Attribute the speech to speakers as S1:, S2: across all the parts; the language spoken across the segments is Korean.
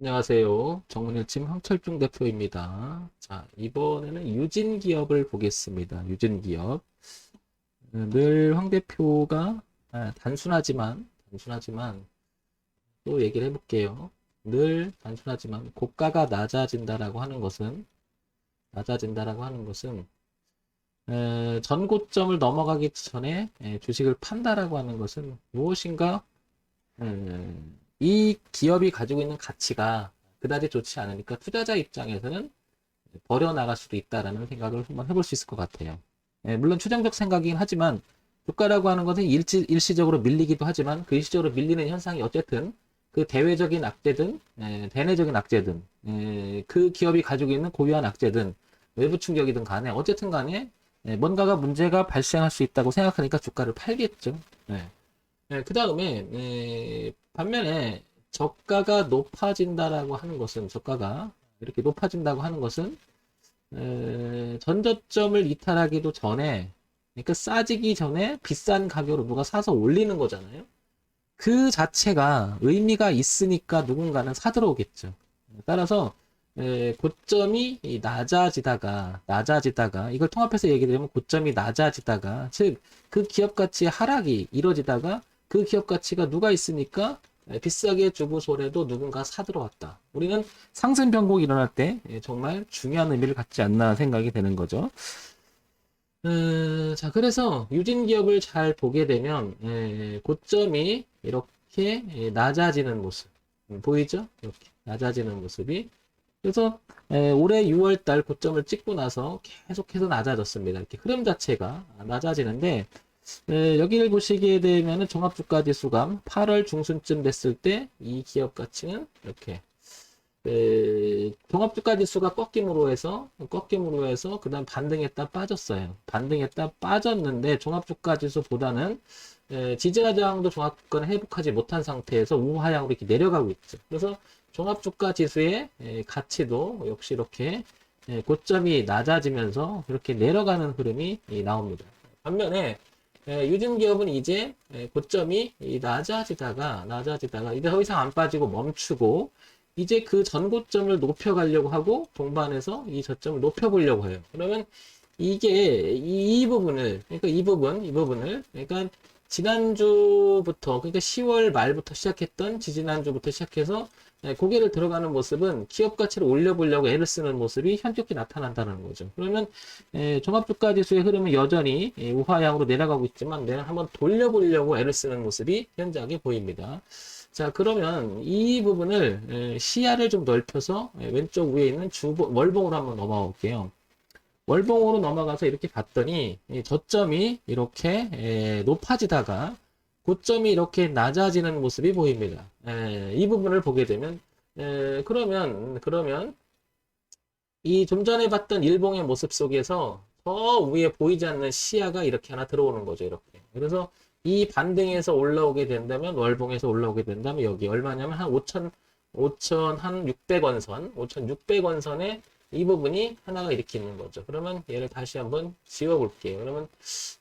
S1: 안녕하세요. 정문일침 황철중 대표입니다. 자, 이번에는 유진기업을 보겠습니다. 유진기업. 늘 황 대표가 단순하지만 또 얘기를 해볼게요. 늘 단순하지만 고가가 낮아진다라고 하는 것은 전고점을 넘어가기 전에 주식을 판다라고 하는 것은 무엇인가 이 기업이 가지고 있는 가치가 그다지 좋지 않으니까 투자자 입장에서는 버려나갈 수도 있다라는 생각을 한번 해볼 수 있을 것 같아요. 물론 추정적 생각이긴 하지만 주가라고 하는 것은 일시적으로 밀리기도 하지만 그 일시적으로 밀리는 현상이 어쨌든 그 대외적인 악재든 대내적인 악재든 그 기업이 가지고 있는 고유한 악재든 외부 충격이든 간에 어쨌든 간에 뭔가가 문제가 발생할 수 있다고 생각하니까 주가를 팔겠죠. 그 다음에 반면에 저가가 높아진다라고 하는 것은 저가가 이렇게 높아진다고 하는 것은 전저점을 이탈하기도 전에 그러니까 싸지기 전에 비싼 가격으로 누가 사서 올리는 거잖아요. 그 자체가 의미가 있으니까 누군가는 사들어오겠죠. 따라서 고점이 낮아지다가 이걸 통합해서 얘기하면 고점이 낮아지다가 즉 그 기업 가치의 하락이 이뤄지다가 그 기업 가치가 누가 있으니까 비싸게 주고서라도 누군가 사들어왔다. 우리는 상승 변곡이 일어날 때 정말 중요한 의미를 갖지 않나 생각이 되는 거죠. 자, 그래서 유진기업을 잘 보게 되면 고점이 이렇게 낮아지는 모습 보이죠? 이렇게 낮아지는 모습이 그래서 올해 6월 달 고점을 찍고 나서 계속해서 낮아졌습니다. 이렇게 흐름 자체가 낮아지는데 여기를 보시게 되면은 종합주가지수가 8월 중순쯤 됐을 때 이 기업 가치는 이렇게 종합주가지수가 꺾임으로 해서 그다음 반등했다 빠졌어요. 반등했다 빠졌는데 종합주가지수보다는 지지와 저항도 종합주가는 회복하지 못한 상태에서 우하향으로 이렇게 내려가고 있죠. 그래서 종합주가지수의 가치도 역시 이렇게 고점이 낮아지면서 이렇게 내려가는 흐름이 나옵니다. 반면에 유진기업은 이제 고점이 낮아지다가 이제 더 이상 안 빠지고 멈추고 이제 그 전고점을 높여가려고 하고 동반해서 이 저점을 높여보려고 해요. 그러면 이게 이 부분을 그러니까 이 부분을 그러니까 지난주부터 그러니까 10월 말부터 시작했던 지지난주부터 시작해서 고개를 들어가는 모습은 기업 가치를 올려보려고 애를 쓰는 모습이 현격히 나타난다는 거죠. 그러면 종합주가지수의 흐름은 여전히 우하향으로 내려가고 있지만 내가 한번 돌려보려고 애를 쓰는 모습이 현저하게 보입니다. 자, 그러면 이 부분을 시야를 좀 넓혀서 왼쪽 위에 있는 월봉으로 한번 넘어가 볼게요. 월봉으로 넘어가서 이렇게 봤더니 저점이 이렇게 높아지다가 고점이 이렇게 낮아지는 모습이 보입니다. 이 부분을 보게 되면 그러면 이 좀 전에 봤던 일봉의 모습 속에서 저 위에 보이지 않는 시야가 이렇게 하나 들어오는 거죠. 이렇게. 그래서 이 반등에서 올라오게 된다면 월봉에서 올라오게 된다면 여기 얼마냐면 한 5천 한 600원 선, 5,600원 선에 이 부분이 하나가 이렇게 있는 거죠. 그러면 얘를 다시 한번 지워볼게요. 그러면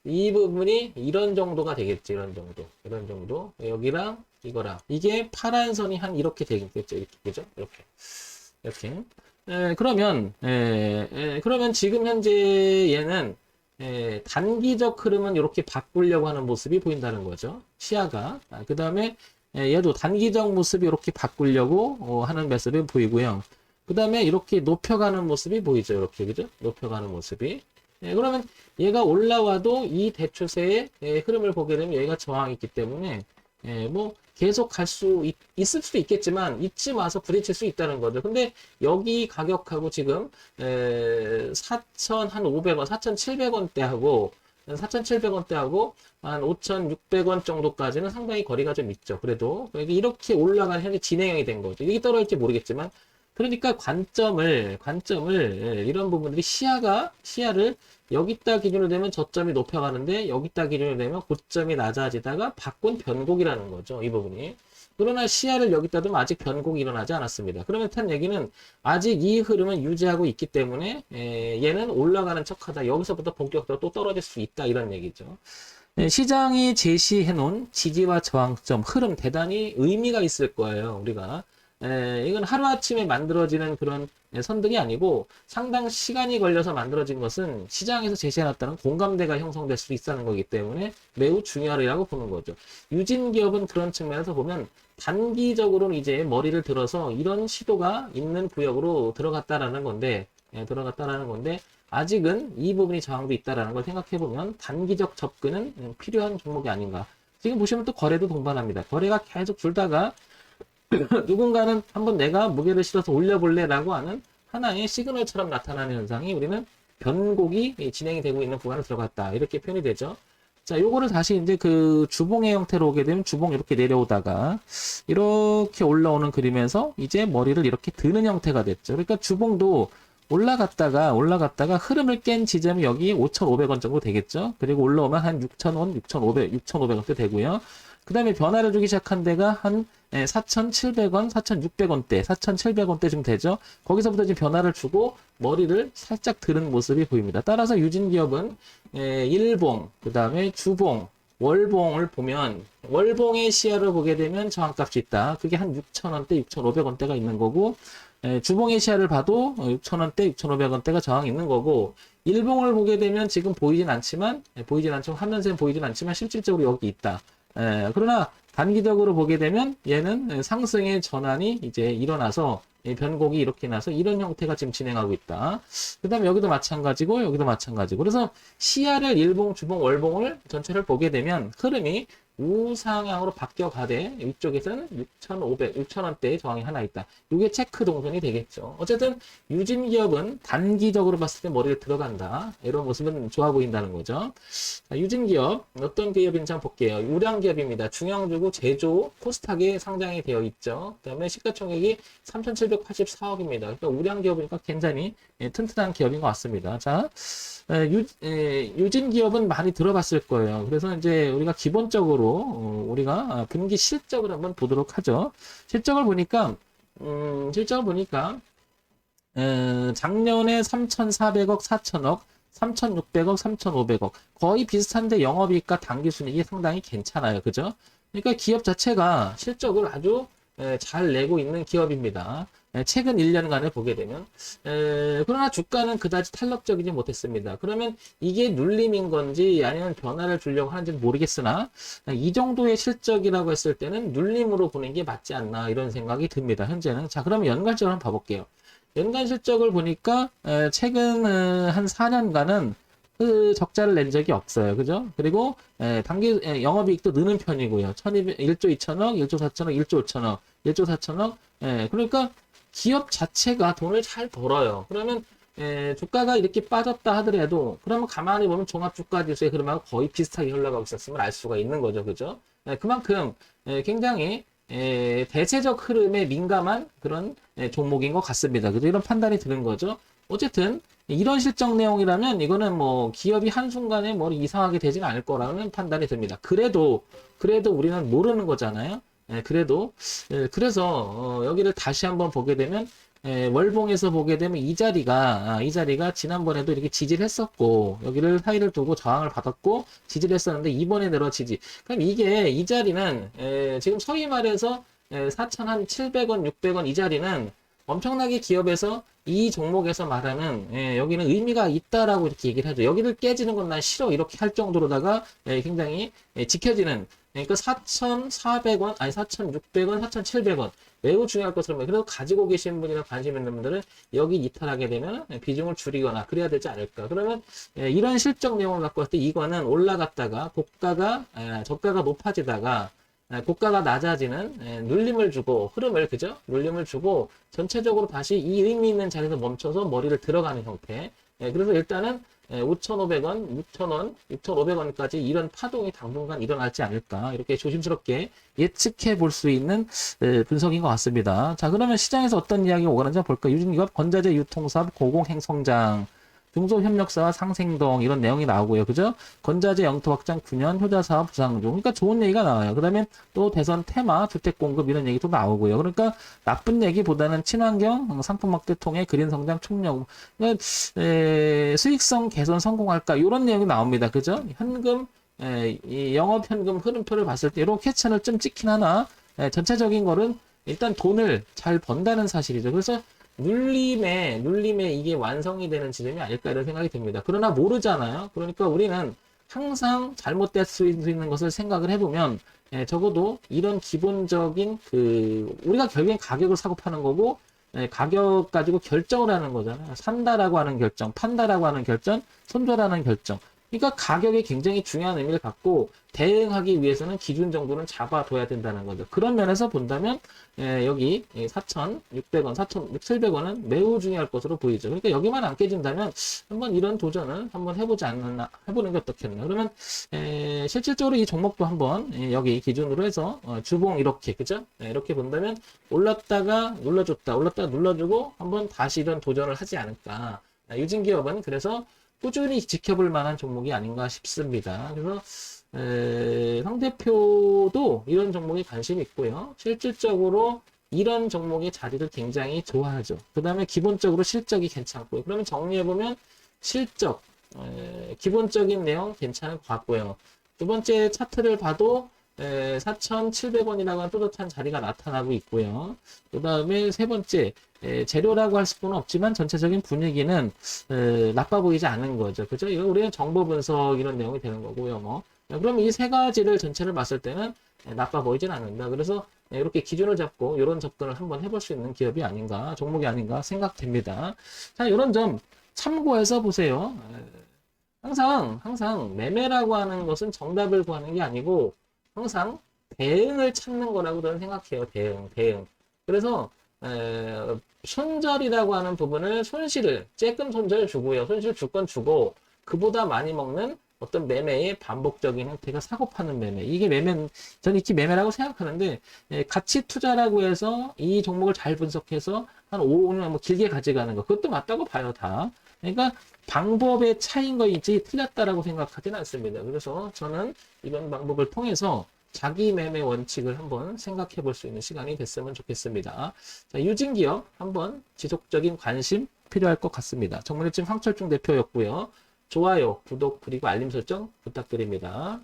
S1: 이 부분이 이런 정도가 되겠지. 이런 정도. 여기랑 이거랑 이게 파란 선이 한 이렇게 되겠죠. 이렇게 그죠? 이렇게. 그러면 지금 현재 얘는 단기적 흐름은 이렇게 바꾸려고 하는 모습이 보인다는 거죠. 시야가. 그 다음에 얘도 단기적 모습이 이렇게 바꾸려고 하는 모습이 보이고요. 그 다음에 이렇게 높여가는 모습이 보이죠. 이렇게, 그죠? 높여가는 모습이. 그러면 얘가 올라와도 이 대추세의 흐름을 보게 되면 얘가 저항이 있기 때문에 뭐 계속 갈 수 있을 수도 있겠지만 이쯤 와서 부딪힐 수 있다는 거죠. 근데 여기 가격하고 지금 4,500원, 4,700원대하고 4,700원대하고 한 5,600원 정도까지는 상당히 거리가 좀 있죠. 그래도 이렇게 올라가는 현재 진행형이 된 거죠. 이게 떨어질지 모르겠지만 그러니까 관점을 이런 부분들이 시야를 여기다 기준으로 되면 저점이 높여가는데 여기다 기준으로 되면 고점이 낮아지다가 바꾼 변곡이라는 거죠. 이 부분이. 그러나 시야를 여기다 두면 아직 변곡이 일어나지 않았습니다. 그러면 탄 얘기는 아직 이 흐름은 유지하고 있기 때문에 얘는 올라가는 척하다 여기서부터 본격적으로 또 떨어질 수 있다 이런 얘기죠. 시장이 제시해 놓은 지지와 저항점 흐름 대단히 의미가 있을 거예요. 우리가 이건 하루아침에 만들어지는 그런 선들이 아니고 상당 시간이 걸려서 만들어진 것은 시장에서 제시해놨다는 공감대가 형성될 수 있다는 거기 때문에 매우 중요하리라고 보는 거죠. 유진기업은 그런 측면에서 보면 단기적으로는 이제 머리를 들어서 이런 시도가 있는 구역으로 들어갔다라는 건데, 아직은 이 부분이 저항도 있다라는 걸 생각해보면 단기적 접근은 필요한 종목이 아닌가. 지금 보시면 또 거래도 동반합니다. 거래가 계속 줄다가 누군가는 한번 내가 무게를 실어서 올려볼래라고 하는 하나의 시그널처럼 나타나는 현상이 우리는 변곡이 진행이 되고 있는 구간을 들어갔다. 이렇게 표현이 되죠. 자, 요거를 다시 이제 그 주봉의 형태로 오게 되면 주봉 이렇게 내려오다가 이렇게 올라오는 그림에서 이제 머리를 이렇게 드는 형태가 됐죠. 그러니까 주봉도 올라갔다가 흐름을 깬 지점이 여기 5,500원 정도 되겠죠. 그리고 올라오면 한 6,000원, 6,500원대 되고요. 그 다음에 변화를 주기 시작한 데가 한 4,700원, 4,600원대, 4,700원대 좀 되죠. 거기서부터 지금 변화를 주고 머리를 살짝 드는 모습이 보입니다. 따라서 유진기업은 일봉, 그 다음에 주봉, 월봉을 보면 월봉의 시야를 보게 되면 저항값이 있다. 그게 한 6,000원대, 6,500원대가 있는 거고 주봉의 시야를 봐도 6,000원대, 6,500원대가 저항이 있는 거고 일봉을 보게 되면 지금 보이진 않지만 화면상에 보이진 않지만 실질적으로 여기 있다. 그러나 단기적으로 보게 되면 얘는 상승의 전환이 이제 일어나서 변곡이 이렇게 나서 이런 형태가 지금 진행하고 있다. 그 다음에 여기도 마찬가지고 여기도 마찬가지고 그래서 시야를 일봉, 주봉, 월봉을 전체를 보게 되면 흐름이 우상향으로 바뀌어 가되 위쪽에서는 6,500원대의 저항이 하나 있다. 이게 체크 동선이 되겠죠. 어쨌든 유진기업은 단기적으로 봤을 때 머리를 들어간다. 이런 모습은 좋아 보인다는 거죠. 자, 유진기업 어떤 기업인지 한번 볼게요. 우량기업입니다. 중앙주고 제조 코스닥에 상장이 되어 있죠. 그 다음에 시가총액이 3,784억입니다. 그러니까 우량기업이니까 굉장히 튼튼한 기업인 것 같습니다. 자, 유진기업은 많이 들어봤을 거예요. 그래서 이제 우리가 기본적으로 우리가 분기 실적을 한번 보도록 하죠. 실적을 보니까 작년에 3,400억, 4,000억, 3,600억, 3,500억 거의 비슷한데 영업이익과 당기순이익이 상당히 괜찮아요. 그죠? 그러니까 기업 자체가 실적을 아주 잘 내고 있는 기업입니다. 최근 1년간을 보게 되면 그러나 주가는 그다지 탄력적이지 못했습니다. 그러면 이게 눌림인 건지 아니면 변화를 주려고 하는지는 모르겠으나 이 정도의 실적이라고 했을 때는 눌림으로 보는 게 맞지 않나 이런 생각이 듭니다. 현재는. 자, 그러면 연간적으로 한번 봐볼게요. 연간 실적을 보니까 최근 한 4년간은 그 적자를 낸 적이 없어요. 그죠? 그리고 단기 영업이익도 느는 편이고요. 1조 2천억, 1조 4천억, 1조 5천억, 1조 4천억. 그러니까 기업 자체가 돈을 잘 벌어요. 그러면 주가가 이렇게 빠졌다 하더라도 그러면 가만히 보면 종합주가지수의 흐름하고 거의 비슷하게 흘러가고 있었음을 알 수가 있는 거죠. 그죠? 그만큼 굉장히 대세적 흐름에 민감한 그런 종목인 것 같습니다. 그래서 이런 판단이 드는 거죠. 어쨌든 이런 실적 내용이라면 이거는 뭐 기업이 한순간에 뭐 이상하게 되지는 않을 거라는 판단이 듭니다. 그래도 우리는 모르는 거잖아요. 그래서 여기를 다시 한번 보게 되면 월봉에서 보게 되면 이 자리가 지난번에도 이렇게 지지를 했었고 여기를 사이를 두고 저항을 받았고 지지를 했었는데 이번에 내려 지지. 그럼 이 자리는 지금 소위 말해서 4,700원, 600원 이 자리는 엄청나게 기업에서 이 종목에서 말하는 여기는 의미가 있다라고 이렇게 얘기를 하죠. 여기를 깨지는 건 난 싫어 이렇게 할 정도로다가 굉장히 지켜지는 그러니까 4,400원 아니 4,600원 4,700원 매우 중요할 것으로 보여요. 그래서 가지고 계신 분이나 관심 있는 분들은 여기 이탈하게 되면 비중을 줄이거나 그래야 되지 않을까. 그러면 이런 실적 내용을 갖고 왔을 때 이거는 올라갔다가 저가가 높아지다가 고가가 낮아지는 눌림을 주고 눌림을 주고 전체적으로 다시 이 의미 있는 자리에서 멈춰서 머리를 들어가는 형태. 그래서 일단은 5,500원, 6,000원, 6,500원까지 이런 파동이 당분간 일어나지 않을까 이렇게 조심스럽게 예측해 볼 수 있는 분석인 것 같습니다. 자, 그러면 시장에서 어떤 이야기가 오가는지 볼까요? 유진기업 건자재 유통사업 고공행성장 중소협력사와 상생동 이런 내용이 나오고요. 그죠? 건자재 영토 확장 9년 효자사업 부상 중. 그러니까 좋은 얘기가 나와요. 그 다음에 또 대선 테마 주택 공급 이런 얘기도 나오고요. 그러니까 나쁜 얘기보다는 친환경 상품 확대 통해 그린 성장 총력. 그러니까 수익성 개선 성공할까 이런 내용이 나옵니다. 그죠? 현금 이 영업 현금 흐름표를 봤을 때 이렇게 채널 좀 찍힌 하나 전체적인 거는 일단 돈을 잘 번다는 사실이죠. 그래서 눌림에 이게 완성이 되는 지점이 아닐까 이런 생각이 듭니다. 그러나 모르잖아요. 그러니까 우리는 항상 잘못될 수 있는 것을 생각을 해보면 적어도 이런 기본적인 우리가 결국엔 가격을 사고 파는 거고 가격 가지고 결정을 하는 거잖아요. 산다라고 하는 결정, 판다라고 하는 결정, 손절하는 결정. 그러니까 가격이 굉장히 중요한 의미를 갖고 대응하기 위해서는 기준 정도는 잡아둬야 된다는 거죠. 그런 면에서 본다면 여기 4,600원, 4,700원은 매우 중요할 것으로 보이죠. 그러니까 여기만 안 깨진다면 한번 이런 도전을 한번 해보는 게 어떻겠나. 그러면 실질적으로 이 종목도 한번 여기 기준으로 해서 주봉 이렇게 그죠? 이렇게 본다면 올랐다가 눌러줬다, 올랐다가 눌러주고 한번 다시 이런 도전을 하지 않을까. 유진기업은 그래서 꾸준히 지켜볼 만한 종목이 아닌가 싶습니다. 그래서 상 대표도 이런 종목에 관심이 있고요. 실질적으로 이런 종목의 자리를 굉장히 좋아하죠. 그 다음에 기본적으로 실적이 괜찮고요. 그러면 정리해보면 실적, 기본적인 내용 괜찮은 것 같고요. 두 번째 차트를 봐도 4,700원이라고 하는 뿌듯한 자리가 나타나고 있고요. 그 다음에 세 번째, 재료라고 할 수는 없지만 전체적인 분위기는 나빠 보이지 않는 거죠. 그죠? 이거 우리는 정보 분석 이런 내용이 되는 거고요. 뭐. 그럼 이 세 가지를 전체를 봤을 때는 나빠 보이진 않는다. 그래서 이렇게 기준을 잡고 이런 접근을 한번 해볼 수 있는 기업이 아닌가, 종목이 아닌가 생각됩니다. 자, 이런 점 참고해서 보세요. 항상 매매라고 하는 것은 정답을 구하는 게 아니고 항상 대응을 찾는 거라고 저는 생각해요. 대응. 그래서 손절이라고 하는 부분을 쬐끔 손절 주고요. 손실 줄 건 주고 그보다 많이 먹는 어떤 매매의 반복적인 형태가 사고 파는 매매. 이게 저는 이게 매매라고 생각하는데 가치 투자라고 해서 이 종목을 잘 분석해서 한 5년 뭐 길게 가져가는 거. 그것도 맞다고 봐요, 다. 그러니까 방법의 차이인 거이지 틀렸다라고 생각하지는 않습니다. 그래서 저는 이번 방법을 통해서 자기 매매 원칙을 한번 생각해 볼 수 있는 시간이 됐으면 좋겠습니다. 자, 유진기업 한번 지속적인 관심 필요할 것 같습니다. 정문의팀 황철중 대표였고요. 좋아요, 구독, 그리고 알림 설정 부탁드립니다.